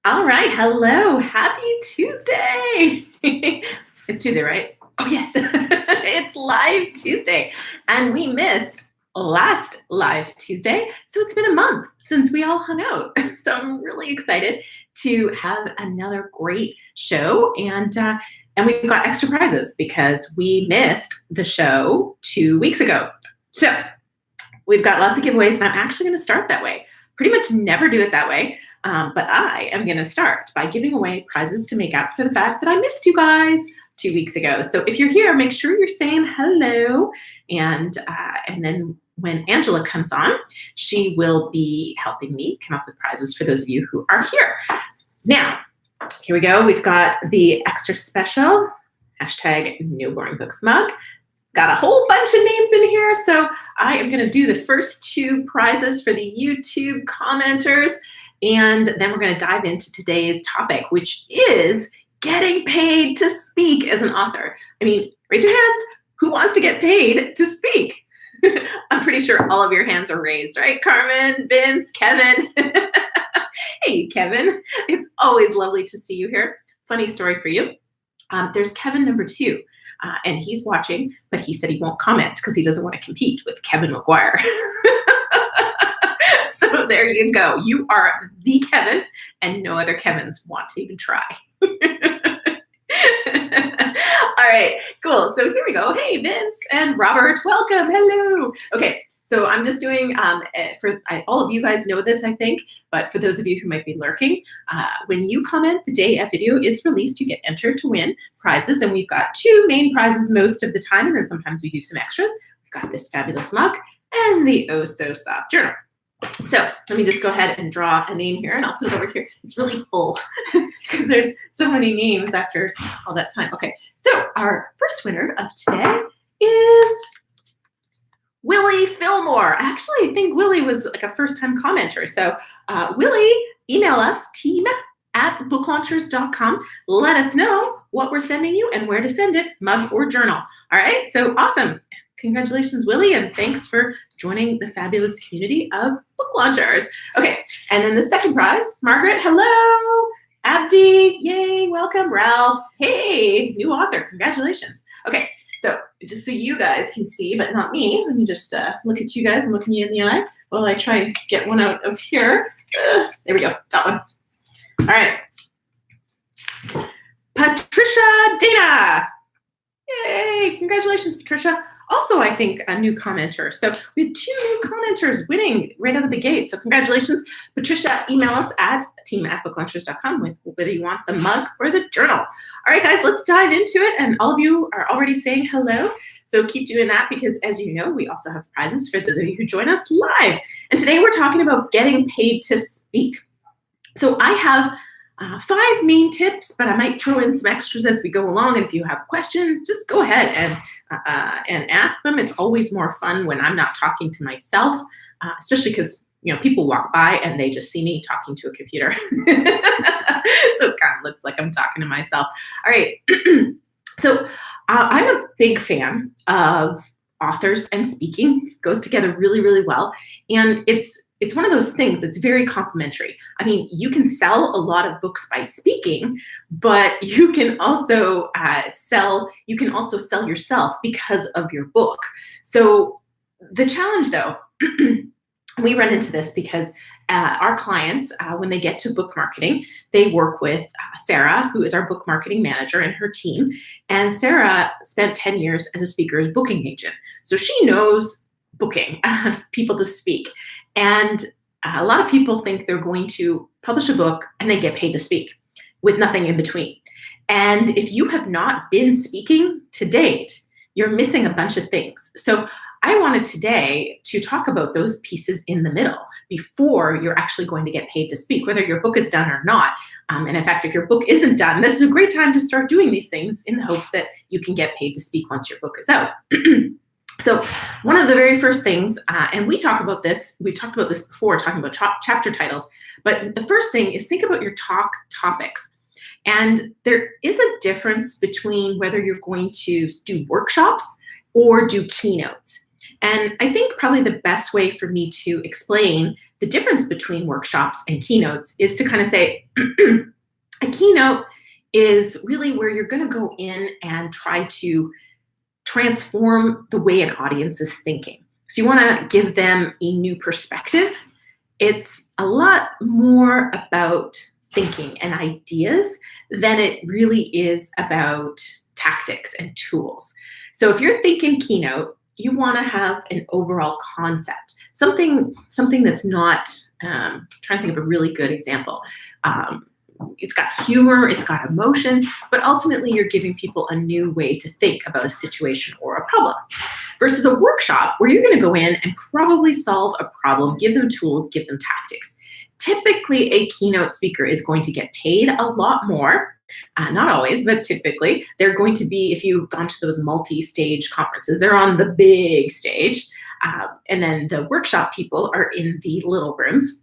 All right. Hello. Happy Tuesday. It's Tuesday, right? Oh, yes. It's Live Tuesday. And we missed last Live Tuesday. So it's been a month since we all hung out. So I'm really excited to have another great show. And we've got extra prizes because we missed the show 2 weeks ago. So we've got lots of giveaways, and I'm actually going to start that way. Pretty much never do it that way, but I am going to start by giving away prizes to make up for the fact that I missed you guys 2 weeks ago. So if you're here, make sure you're saying hello, and then when Angela comes on, she will be helping me come up with prizes for those of you who are here. Now, here we go. We've got the extra special hashtag No Boring Books mug. Got a whole bunch of names in here, so I am going to do the first two prizes for the YouTube commenters, and then we're going to dive into today's topic, which is getting paid to speak as an author. I mean, raise your hands. Who wants to get paid to speak? I'm pretty sure all of your hands are raised, right? Carmen, Vince, Kevin. Hey, Kevin. It's always lovely to see you here. Funny story for you. There's Kevin number 2. And he's watching, but he said he won't comment because he doesn't want to compete with Kevin McGuire. So there you go. You are the Kevin, and no other Kevins want to even try. All right, cool. So here we go. Hey, Vince and Robert, welcome. Hello. Okay. So I'm just doing, all of you guys know this, I think, but for those of you who might be lurking, when you comment the day a video is released, you get entered to win prizes. And we've got 2 main prizes most of the time, and then sometimes we do some extras. We've got this fabulous mug and the Oh So Soft journal. So let me just go ahead and draw a name here, and I'll put it over here. It's really full because there's so many names after all that time. Okay, so our first winner of today is Willie Fillmore. Actually, I think Willie was like a first-time commenter. So Willie, email us, team@booklaunchers.com. Let us know what we're sending you and where to send it, mug or journal. All right, so awesome. Congratulations, Willie, and thanks for joining the fabulous community of book launchers. Okay, and then the second prize, Margaret, hello. Abdi, yay, welcome. Ralph, hey, new author, congratulations. Okay. So just so you guys can see, but not me, let me just look at you guys and look you in the eye while I try and get one out of here. There we go, got one. All right. Patricia Dana. Yay, congratulations, Patricia. Also, I think a new commenter. So we have 2 new commenters winning right out of the gate. So congratulations, Patricia. Email us at team@booklaunchers.com with whether you want the mug or the journal. All right, guys, let's dive into it. And all of you are already saying hello. So keep doing that because, as you know, we also have prizes for those of you who join us live. And today we're talking about getting paid to speak. So I have 5 main tips, but I might throw in some extras as we go along. And if you have questions, just go ahead and ask them. It's always more fun when I'm not talking to myself, especially because people walk by and they just see me talking to a computer. So it kind of looks like I'm talking to myself. All right. So I'm a big fan of authors and speaking. It goes together really, really well. And it's one of those things that's very complementary. I mean, you can sell a lot of books by speaking, but you can also sell yourself because of your book. So the challenge, though, we run into this because our clients, when they get to book marketing, they work with Sarah, who is our book marketing manager, and her team. And Sarah spent 10 years as a speaker's booking agent. So she knows booking people to speak. And a lot of people think they're going to publish a book and then get paid to speak with nothing in between. And if you have not been speaking to date, you're missing a bunch of things. So I wanted today to talk about those pieces in the middle before you're actually going to get paid to speak, whether your book is done or not. And in fact, if your book isn't done, this is a great time to start doing these things in the hopes that you can get paid to speak once your book is out. So one of the very first things, and we've talked about this before, talking about chapter titles, but the first thing is think about your talk topics. And there is a difference between whether you're going to do workshops or do keynotes. And I think probably the best way for me to explain the difference between workshops and keynotes is to kind of say a keynote is really where you're going to go in and try to transform the way an audience is thinking. So you want to give them a new perspective. It's a lot more about thinking and ideas than it really is about tactics and tools. So if you're thinking keynote, you want to have an overall concept, something that's not, trying to think of a really good example. It's got humor, it's got emotion, but ultimately you're giving people a new way to think about a situation or a problem. Versus a workshop where you're going to go in and probably solve a problem, give them tools, give them tactics. Typically, a keynote speaker is going to get paid a lot more. Not always, but typically they're going to be, if you've gone to those multi-stage conferences, they're on the big stage. And then the workshop people are in the little rooms.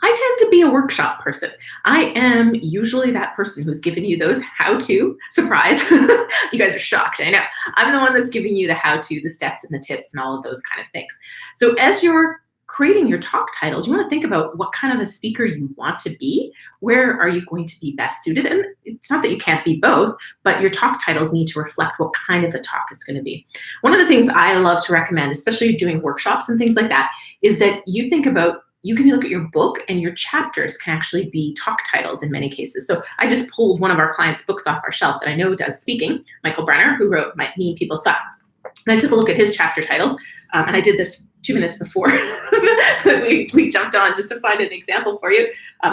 I tend to be a workshop person. I am usually that person who's giving you those how-to, surprise. You guys are shocked, I know. I'm the one that's giving you the how-to, the steps and the tips and all of those kind of things. So as you're creating your talk titles, you want to think about what kind of a speaker you want to be. Where are you going to be best suited? And it's not that you can't be both, but your talk titles need to reflect what kind of a talk it's going to be. One of the things I love to recommend, especially doing workshops and things like that, is that you think about, you can look at your book and your chapters can actually be talk titles in many cases. So I just pulled one of our clients' books off our shelf that I know does speaking, Michael Brenner, who wrote Mean People Suck. And I took a look at his chapter titles, and I did this 2 minutes before we jumped on just to find an example for you.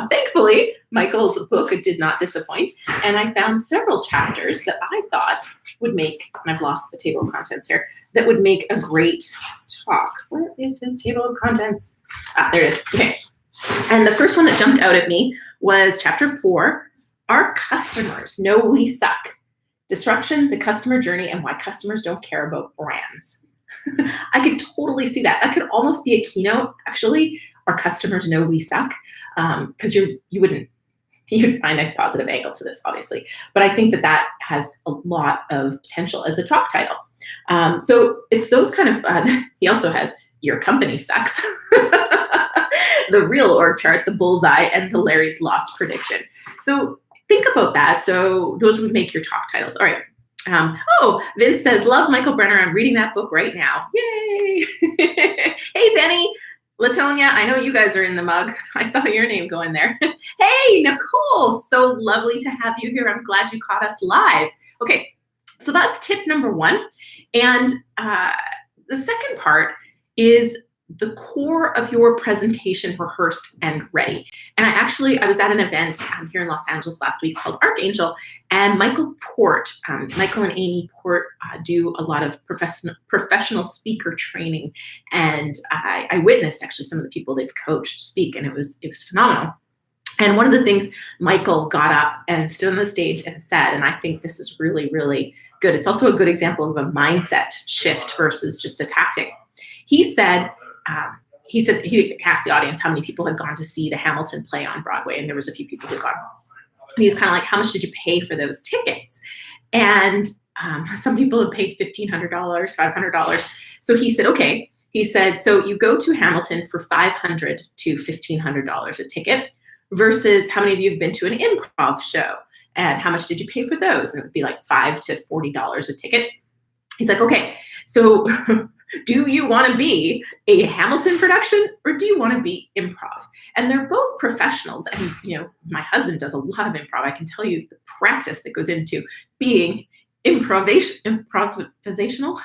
Thankfully, Michael's book did not disappoint, and I found several chapters that I thought would make, and I've lost the table of contents here, that would make a great talk. Where is his table of contents? There it is. Okay. And the first one that jumped out at me was chapter 4, Our Customers Know We Suck. Disruption, the customer journey, and why customers don't care about brands. I could totally see that. That could almost be a keynote, actually. Our customers know we suck, because you'd find a positive angle to this, obviously. But I think that has a lot of potential as a talk title. So it's those kind of, he also has Your Company Sucks, the real org chart, the bullseye, and the Larry's Lost Prediction. So think about that. So those would make your talk titles. All right. Vince says, love Michael Brenner. I'm reading that book right now. Yay. Hey, Benny, Latonia, I know you guys are in the mug. I saw your name go in there. Hey, Nicole, so lovely to have you here. I'm glad you caught us live. Okay, so that's tip number 1. And the second part is the core of your presentation rehearsed and ready. And I was at an event here in Los Angeles last week called Archangel, and Michael and Amy Port do a lot of professional speaker training. And I witnessed actually some of the people they've coached speak, and it was phenomenal. And one of the things Michael got up and stood on the stage and said, and I think this is really, really good. It's also a good example of a mindset shift versus just a tactic. He said he asked the audience how many people had gone to see the Hamilton play on Broadway, and there was a few people who had gone. And he was kind of like, how much did you pay for those tickets? And some people had paid $1,500, $500. So he said, okay. He said, so you go to Hamilton for $500 to $1,500 a ticket, versus how many of you have been to an improv show? And how much did you pay for those? And it would be like $5 to $40 a ticket. He's like, okay, so do you want to be a Hamilton production or do you want to be improv? And they're both professionals. And, my husband does a lot of improv. I can tell you the practice that goes into being improvisational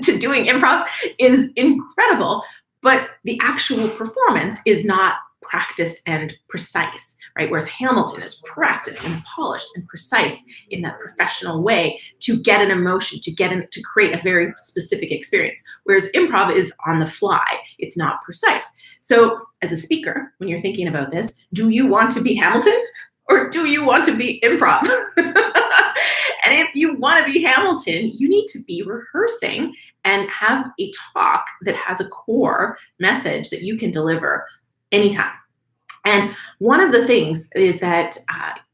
to doing improv is incredible. But the actual performance is not practiced and precise, right? Whereas Hamilton is practiced and polished and precise in that professional way to get an emotion, to create a very specific experience. Whereas improv is on the fly. It's not precise. So as a speaker, when you're thinking about this, do you want to be Hamilton or do you want to be improv? And if you want to be Hamilton, you need to be rehearsing and have a talk that has a core message that you can deliver anytime. And one of the things is that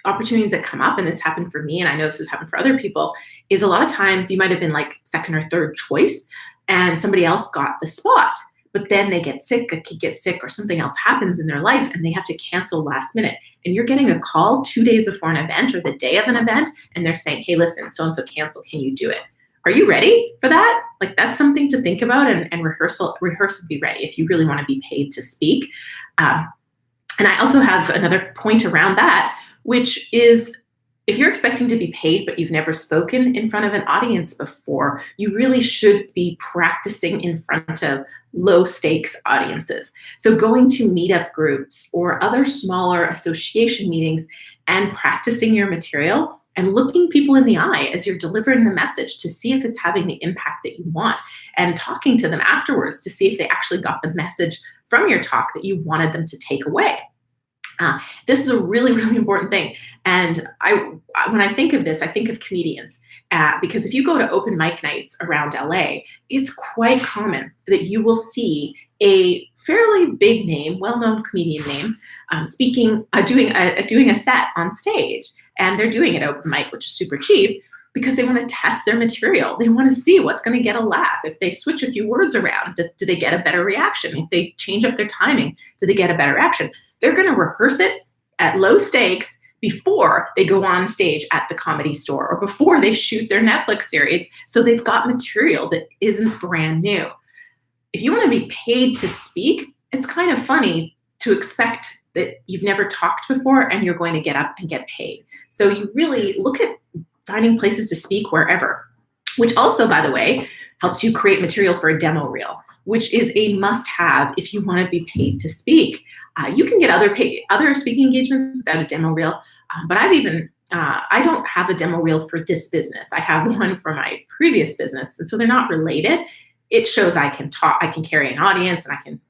opportunities that come up, and this happened for me, and I know this has happened for other people, is a lot of times you might have been like second or third choice, and somebody else got the spot, but then they get sick, a kid gets sick, or something else happens in their life and they have to cancel last minute. And you're getting a call 2 days before an event or the day of an event, and they're saying, hey, listen, so-and-so canceled, can you do it? Are you ready for that? Like, that's something to think about, and rehearse and be ready if you really want to be paid to speak. And I also have another point around that, which is, if you're expecting to be paid but you've never spoken in front of an audience before, you really should be practicing in front of low stakes audiences. So going to meetup groups or other smaller association meetings and practicing your material and looking people in the eye as you're delivering the message to see if it's having the impact that you want, and talking to them afterwards to see if they actually got the message from your talk that you wanted them to take away. This is a really, really important thing. And when I think of this, I think of comedians, because if you go to open mic nights around LA, it's quite common that you will see a fairly big name, well-known comedian name, doing a set on stage, and they're doing it open mic, which is super cheap, because they want to test their material. They want to see what's going to get a laugh. If they switch a few words around, do they get a better reaction? If they change up their timing, do they get a better reaction? They're going to rehearse it at low stakes before they go on stage at the Comedy Store or before they shoot their Netflix series, so they've got material that isn't brand new. If you want to be paid to speak, it's kind of funny to expect that you've never talked before and you're going to get up and get paid. So you really look at finding places to speak wherever, which also, by the way, helps you create material for a demo reel, which is a must-have if you want to be paid to speak. You can get other speaking engagements without a demo reel, but I don't have a demo reel for this business. I have one for my previous business, and so they're not related. It shows I can talk, I can carry an audience, and I can,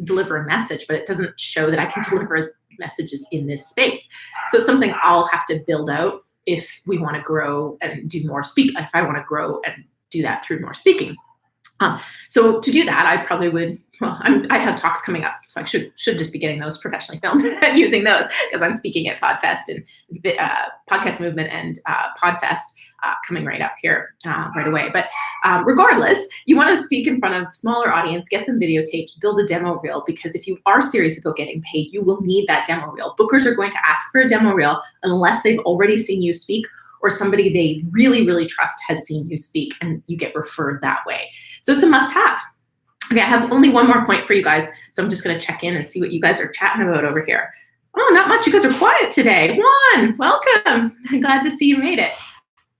deliver a message, but it doesn't show that I can deliver messages in this space. So it's something I'll have to build out if we want to grow and do more if I want to grow and do that through more speaking. So to do that, I probably would, I have talks coming up, so I should just be getting those professionally filmed and using those, because I'm speaking at PodFest and Podcast Movement and PodFest coming right up here right away. But regardless, you want to speak in front of smaller audience, get them videotaped, build a demo reel, because if you are serious about getting paid, you will need that demo reel. Bookers are going to ask for a demo reel unless they've already seen you speak, or somebody they really, really trust has seen you speak, and you get referred that way. So it's a must-have. Okay, I have only one more point for you guys, so I'm just going to check in and see what you guys are chatting about over here. Oh, not much. You guys are quiet today. Juan, welcome. I'm glad to see you made it.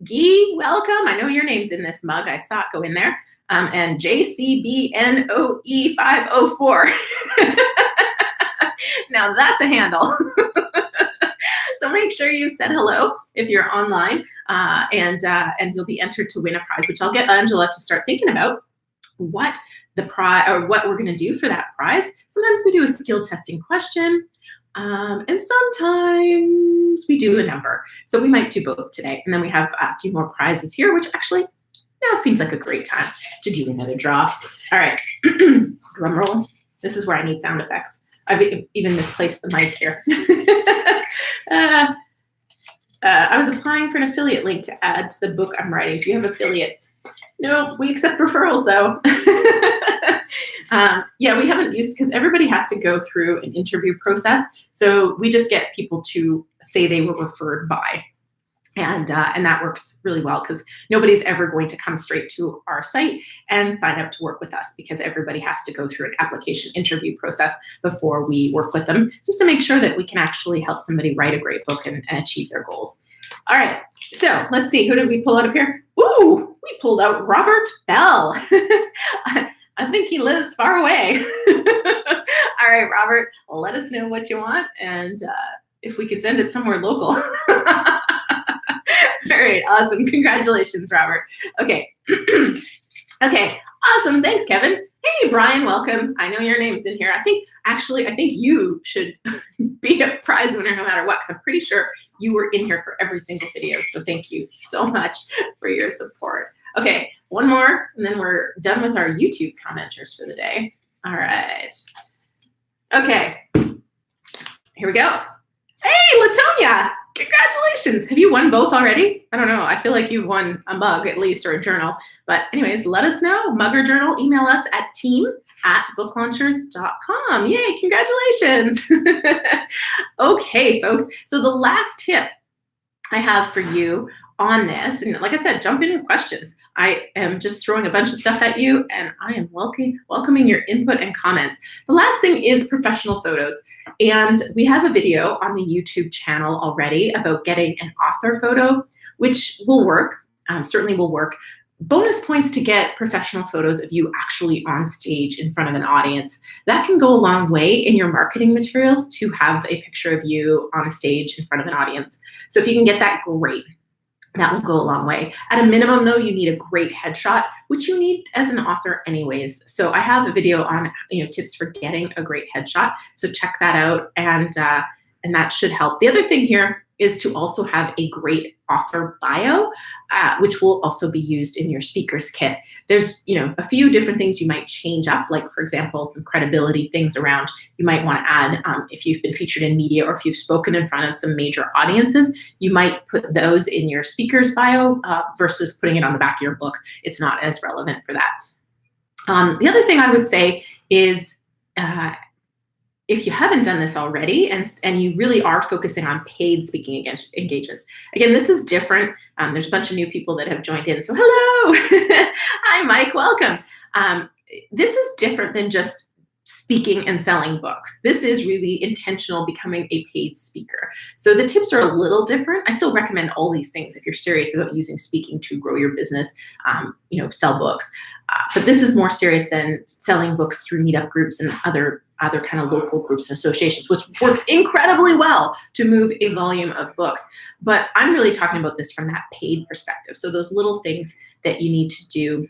Guy, welcome. I know your name's in this mug. I saw it go in there. And JCBNOE504. Now that's a handle. So make sure you said hello if you're online, and you'll be entered to win a prize, which I'll get Angela to start thinking about what the prize, or what we're going to do for that prize. Sometimes we do a skill testing question, and sometimes we do a number. So we might do both today, and then we have a few more prizes here, which actually now seems like a great time to do another draw. All right, drum roll. This is where I need sound effects. I've even misplaced the mic here. I was applying for an affiliate link to add to the book I'm writing. Do you have affiliates? No, we accept referrals though. Yeah, we haven't used, because everybody has to go through an interview process. So we just get people to say they were referred by. And that works really well, because nobody's ever going to come straight to our site and sign up to work with us, because everybody has to go through an application interview process before we work with them, just to make sure that we can actually help somebody write a great book and achieve their goals. All right, so let's see, who did we pull out of here? Ooh, we pulled out Robert Bell. I think he lives far away. All right, Robert, let us know what you want, and if we could send it somewhere local. All right, awesome. Congratulations, Robert. Okay. Okay, awesome. Thanks, Kevin. Hey, Brian, welcome. I know your name's in here. I think you should be a prize winner no matter what, because I'm pretty sure you were in here for every single video. So thank you so much for your support. Okay, one more, and then we're done with our YouTube commenters for the day. All right. Okay, here we go. Hey, Latonia. Congratulations. Have you won both already? I don't know. I feel like you've won a mug at least, or a journal. But anyways, let us know. Mug or journal, email us at team@booklaunchers.com. Yay, congratulations. Okay, folks. So the last tip I have for you on this, and like I said, jump in with questions. I am just throwing a bunch of stuff at you, and I am welcoming your input and comments. The last thing is professional photos. And we have a video on the YouTube channel already about getting an author photo, which will work, certainly will work. Bonus points to get professional photos of you actually on stage in front of an audience. That can go a long way in your marketing materials to have a picture of you on a stage in front of an audience. So if you can get that, great. That will go a long way. At a minimum, though, you need a great headshot, which you need as an author anyways. So I have a video on tips for getting a great headshot. So check that out, and that should help. The other thing here is to also have a great author bio, which will also be used in your speaker's kit. There's a few different things you might change up, like for example, some credibility things around you might want to add. If you've been featured in media or if you've spoken in front of some major audiences, you might put those in your speaker's bio versus putting it on the back of your book. It's not as relevant for that. The other thing I would say is if you haven't done this already and you really are focusing on paid speaking engagements, again, this is different. There's a bunch of new people that have joined in. So hello. Hi, Mike. Welcome. This is different than just speaking and selling books. This is really intentional becoming a paid speaker. So the tips are a little different. I still recommend all these things if you're serious about using speaking to grow your business, sell books. But this is more serious than selling books through meetup groups and other kind of local groups and associations, which works incredibly well to move a volume of books. But I'm really talking about this from that paid perspective. So those little things that you need to do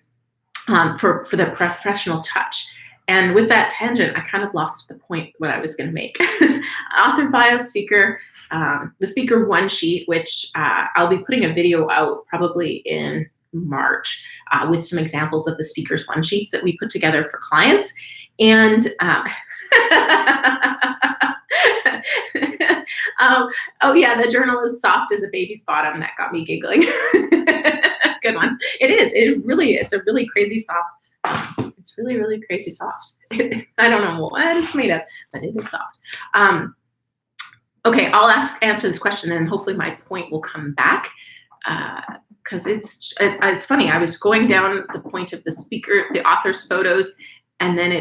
for the professional touch. And with that tangent, I kind of lost the point what I was going to make. Author bio, speaker, the speaker one sheet, which I'll be putting a video out probably in March with some examples of the speaker's one sheets that we put together for clients. And oh yeah, the journal is soft as a baby's bottom. That got me giggling. Good one. It is. It's a really crazy soft. It's really, really crazy soft. I don't know what it's made of, but it is soft. Okay, I'll answer this question, and hopefully my point will come back. Because it's funny. I was going down the point of the author's photos, and then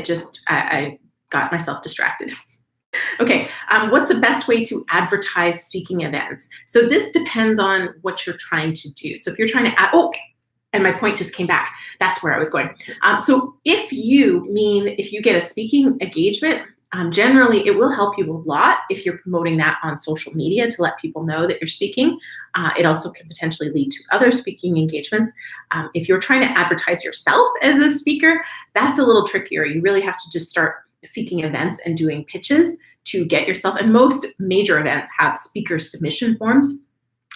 I got myself distracted. Okay, what's the best way to advertise speaking events? So this depends on what you're trying to do. So if you're trying to and my point just came back. That's where I was going. So if you get a speaking engagement, generally it will help you a lot if you're promoting that on social media to let people know that you're speaking. It also can potentially lead to other speaking engagements. If you're trying to advertise yourself as a speaker, that's a little trickier. You really have to just start seeking events and doing pitches to get yourself. And most major events have speaker submission forms.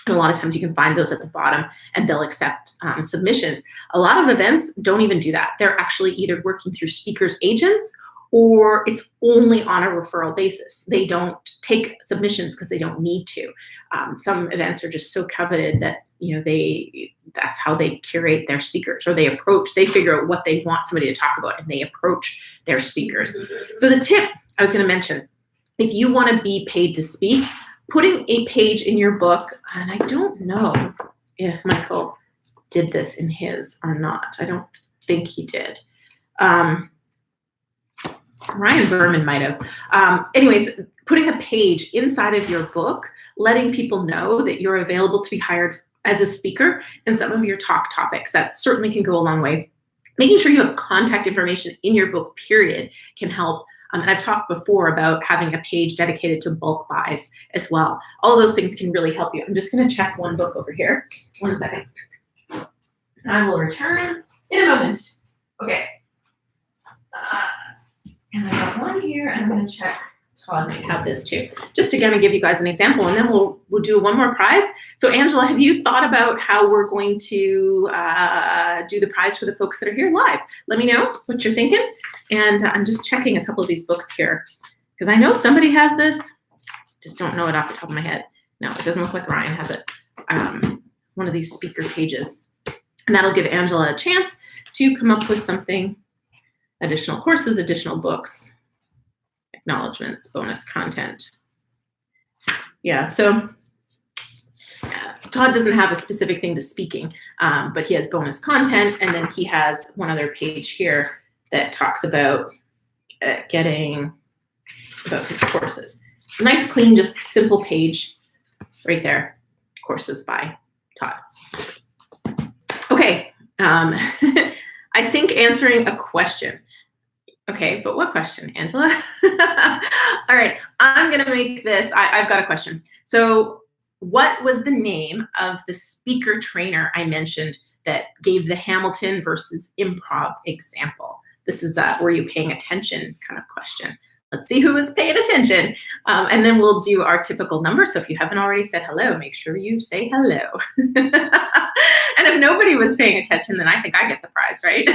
And a lot of times you can find those at the bottom, and they'll accept submissions. A lot of events don't even do that. They're actually either working through speakers' agents, or it's only on a referral basis. They don't take submissions because they don't need to. Some events are just so coveted that that's how they curate their speakers, or they figure out what they want somebody to talk about, and they approach their speakers. So the tip I was going to mention, if you want to be paid to speak, putting a page in your book, and I don't know if Michael did this in his or not. I don't think he did. Ryan Berman might have. Anyways, putting a page inside of your book, letting people know that you're available to be hired as a speaker in some of your talk topics, that certainly can go a long way. Making sure you have contact information in your book, period, can help. And I've talked before about having a page dedicated to bulk buys as well. All those things can really help you. I'm just going to check one book over here. 1 second. I will return in a moment. Okay. And I got one here, and I'm going to check. Todd might have this too. Just to kind of give you guys an example, and then we'll do one more prize. So Angela, have you thought about how we're going to do the prize for the folks that are here live? Let me know what you're thinking. And I'm just checking a couple of these books here because I know somebody has this. Just don't know it off the top of my head. No, it doesn't look like Ryan has it. One of these speaker pages. And that'll give Angela a chance to come up with something, additional courses, additional books, acknowledgements, bonus content. Yeah, so Todd doesn't have a specific thing to speaking, but he has bonus content, and then he has one other page here that talks about getting about his courses. It's a nice, clean, just simple page right there. Courses by Todd. Okay, I think answering a question. Okay, but what question, Angela? All right, I'm gonna make this, I've got a question. So what was the name of the speaker trainer I mentioned that gave the Hamilton versus improv example? This is were you paying attention kind of question. Let's see who was paying attention. And then we'll do our typical number. So if you haven't already said hello, make sure you say hello. And if nobody was paying attention, then I think I get the prize, right?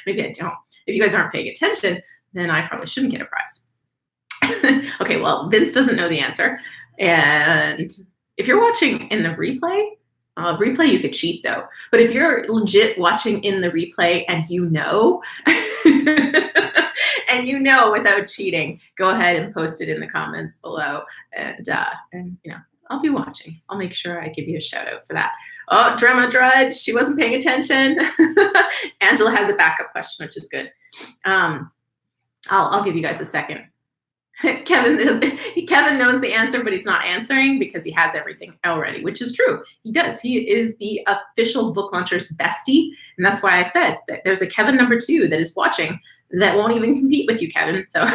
Maybe I don't. If you guys aren't paying attention, then I probably shouldn't get a prize. Okay, well, Vince doesn't know the answer. And if you're watching in the replay you could cheat though. But if you're legit watching in the replay and you know, and you know without cheating, go ahead and post it in the comments below. And you know, I'll be watching. I'll make sure I give you a shout out for that. Oh, Drama Drudge, she wasn't paying attention. Angela has a backup question, which is good. I'll give you guys a second. Kevin knows the answer, but he's not answering because he has everything already, which is true. He does. He is the official Book Launchers bestie. And that's why I said that there's a Kevin number 2 that is watching that won't even compete with you, Kevin. So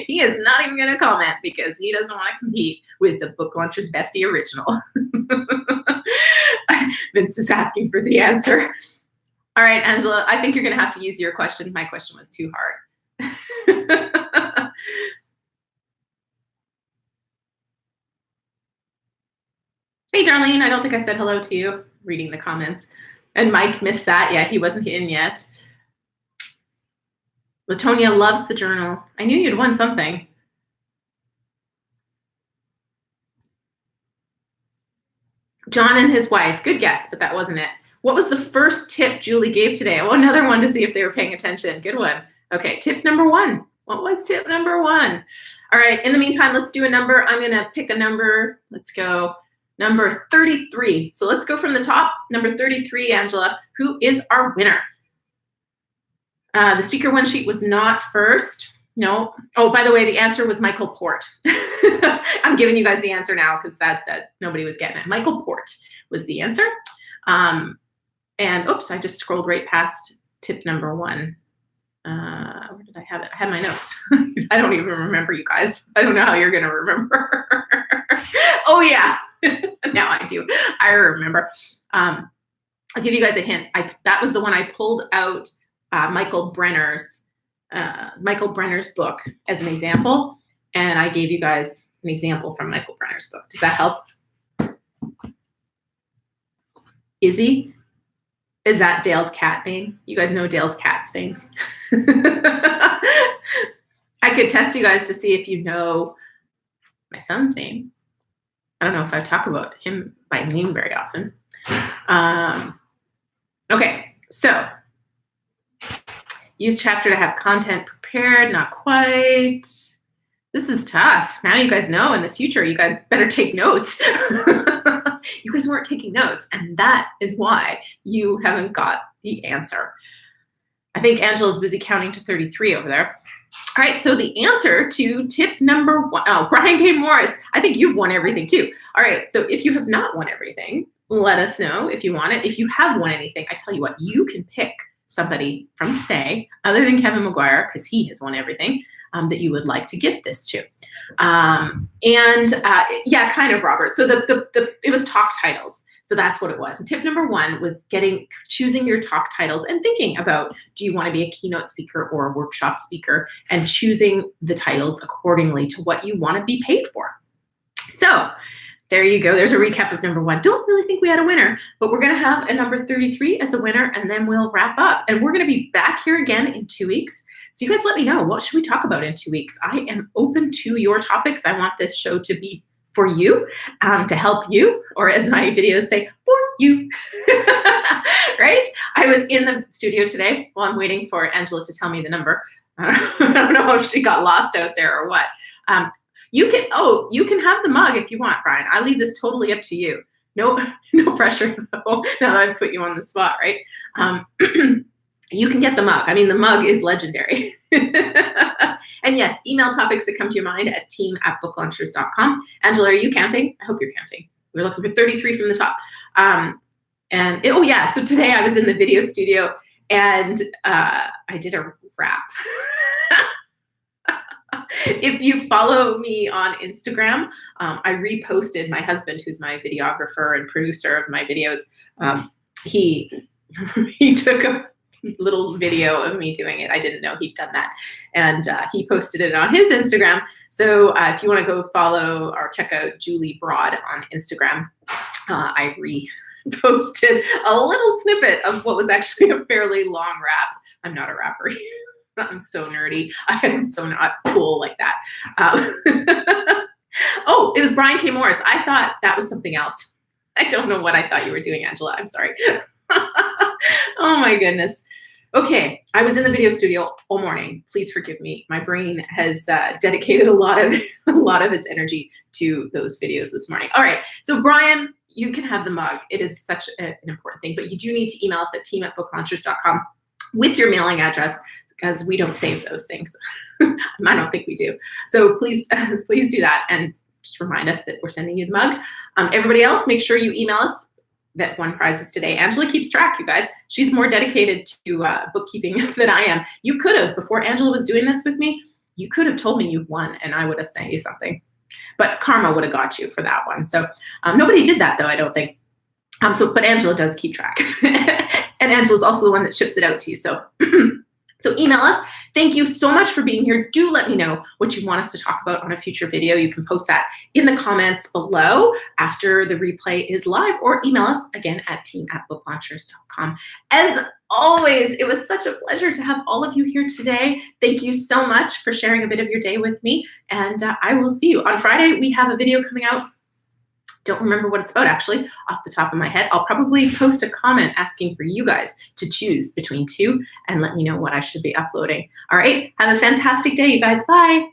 he is not even going to comment because he doesn't want to compete with the Book Launchers bestie original. Vince is asking for the answer. All right, Angela, I think you're going to have to use your question. My question was too hard. Hey, Darlene, I don't think I said hello to you. Reading the comments. And Mike missed that. Yeah, he wasn't in yet. Latonia loves the journal. I knew you'd won something. John and his wife. Good guess, but that wasn't it. What was the first tip Julie gave today? Oh, another one to see if they were paying attention. Good one. Okay, tip number 1. What was tip number 1? All right, in the meantime, let's do a number. I'm gonna pick a number. Let's go number 33. So let's go from the top. Number 33, Angela, who is our winner? The speaker one sheet was not first. No. Oh, by the way, the answer was Michael Port. I'm giving you guys the answer now because that nobody was getting it. Michael Port was the answer. And oops, I just scrolled right past tip number 1. Where did I have it? I had my notes. I don't even remember, you guys. I don't know how you're gonna remember. Oh yeah, now I do. I remember. I'll give you guys a hint. That was the one I pulled out Michael Brenner's book as an example, and I gave you guys an example from Michael Brenner's book. Does that help? Izzy? Is that Dale's cat name? You guys know Dale's cat's name. I could test you guys to see if you know my son's name. I don't know if I talk about him by name very often. Okay, so use chapter to have content prepared, not quite. This is tough. Now you guys know in the future, you guys better take notes. You guys weren't taking notes, and that is why you haven't got the answer. I think Angela's busy counting to 33 over there. All right, so the answer to tip number 1, oh, Brian K. Morris, I think you've won everything too. All right, so if you have not won everything, let us know if you want it. If you have won anything, I tell you what, you can pick somebody from today, other than Kevin McGuire, because he has won everything, that you would like to gift this to. Yeah, kind of, Robert. So it was talk titles. So that's what it was. And tip number 1 was choosing your talk titles and thinking about, do you want to be a keynote speaker or a workshop speaker, and choosing the titles accordingly to what you want to be paid for. So there you go. There's a recap of number 1. Don't really think we had a winner, but we're going to have a number 33 as a winner, and then we'll wrap up. And we're going to be back here again in 2 weeks. So you guys let me know, what should we talk about in 2 weeks? I am open to your topics. I want this show to be for you, to help you, or as my videos say, for you. Right? I was in the studio today while I'm waiting for Angela to tell me the number. I don't know if she got lost out there or what. You can have the mug if you want, Brian. I leave this totally up to you. No pressure though, now that I've put you on the spot, right? You can get the mug. I mean, the mug is legendary. And yes, email topics that come to your mind at team@booklaunchers.com. Angela, are you counting? I hope you're counting. We're looking for 33 from the top. So today I was in the video studio and I did a rap. If you follow me on Instagram, I reposted my husband, who's my videographer and producer of my videos. He took a little video of me doing it. I didn't know he'd done that. And he posted it on his Instagram. So if you want to go follow or check out Julie Broad on Instagram, I reposted a little snippet of what was actually a fairly long rap. I'm not a rapper. I'm so nerdy. I am so not cool like that. Oh, it was Brian K. Morris. I thought that was something else. I don't know what I thought you were doing, Angela. I'm sorry. Oh my goodness. Okay, I was in the video studio all morning. Please forgive me. My brain has dedicated a lot of its energy to those videos this morning. All right, so Brian, you can have the mug. It is such an important thing, but you do need to email us at team@booklaunchers.com with your mailing address, because we don't save those things. I don't think we do. So please do that and just remind us that we're sending you the mug. Everybody else, make sure you email us that won prizes today. Angela keeps track, you guys. She's more dedicated to bookkeeping than I am. You could have, before Angela was doing this with me, you could have told me you won and I would have sent you something. But karma would have got you for that one. So nobody did that though, I don't think. But Angela does keep track. And Angela's also the one that ships it out to you. So So email us. Thank you so much for being here. Do let me know what you want us to talk about on a future video. You can post that in the comments below after the replay is live, or email us again at team@booklaunchers.com. As always, it was such a pleasure to have all of you here today. Thank you so much for sharing a bit of your day with me, and I will see you. On Friday, we have a video coming out. Don't remember what it's about, actually, off the top of my head. I'll probably post a comment asking for you guys to choose between two and let me know what I should be uploading. All right, have a fantastic day, you guys. Bye.